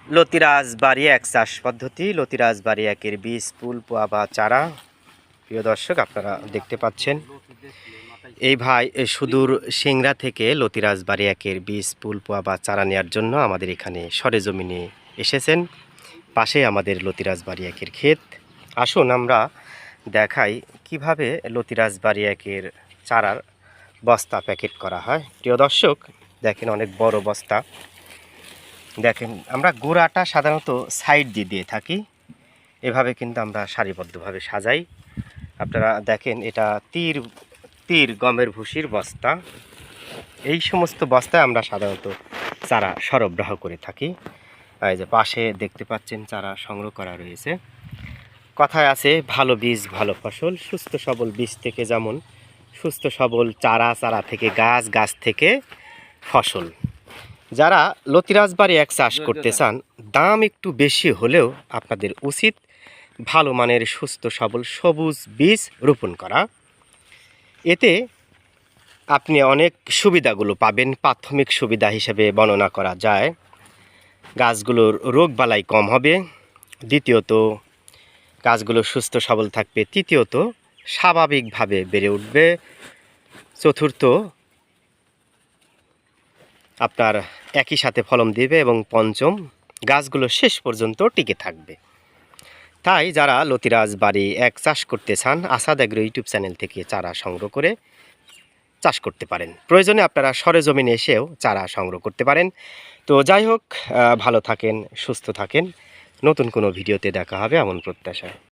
লতিরাজ বাড়ি এক চাষ পদ্ধতি, লতিরাজ বাড়ি একের বীজ, ফুল, পোয়া বা চারা। প্রিয় দর্শক, আপনারা দেখতে পাচ্ছেন এই ভাই সুদূর সিংড়া থেকে লতিরাজ বাড়ি একের বীজ, ফুল, পোয়া বা চারা নেওয়ার জন্য আমাদের এখানে সরেজমিনে এসেছেন। পাশে আমাদের লতিরাজ বাড়ি একের ক্ষেত। আসুন আমরা দেখাই কিভাবে লতিরাজ বাড়ি একের চারার বস্তা প্যাকেট করা হয়। প্রিয় দর্শক, দেখেন অনেক বড় বস্তা। দেখেন আমরা গোড়াটা সাধারণত সাইড দিয়ে থাকি, এভাবে কিন্তু আমরা সারিবদ্ধভাবে সাজাই। আপনারা দেখেন এটা তীর গমের ভুসির বস্তা। এই সমস্ত বস্তায় আমরা সাধারণত চারা সরবরাহ করে থাকি। এই যে পাশে দেখতে পাচ্ছেন চারা সংগ্রহ করা রয়েছে। কথায় আছে ভালো বীজ ভালো ফসল। সুস্থ সবল বীজ থেকে যেমন সুস্থ সবল চারা থেকে গাছ, গাছ থেকে ফসল। যারা লতিরাজ বাড়ি এক চাষ করতে চান, দাম একটু বেশি হলেও আপনাদের উচিত ভালো মানের সুস্থ সবল সবুজ বীজ রোপণ করা। এতে আপনি অনেক সুবিধাগুলো পাবেন। প্রাথমিক সুবিধা হিসেবে বর্ণনা করা যায়, গাছগুলোর রোগ বালাই কম হবে। দ্বিতীয়ত, গাছগুলো সুস্থ সবল থাকবে। তৃতীয়ত, স্বাভাবিকভাবে বেড়ে উঠবে। চতুর্থ, আপনার একই সাথে ফলন দিবে। এবং পঞ্চম, গাছগুলো শেষ পর্যন্ত টিকে থাকবে। তাই যারা লতিরাজ বাড়ি এক চাষ করতে চান, আসাদ এগ্রো ইউটিউব চ্যানেল থেকে চারা সংগ্রহ করে চাষ করতে পারেন। প্রয়োজনে আপনারা সরেজমিনে এসেও চারা সংগ্রহ করতে পারেন। তো যাই হোক, ভালো থাকেন, সুস্থ থাকেন। নতুন কোনো ভিডিওতে দেখা হবে এমন প্রত্যাশা।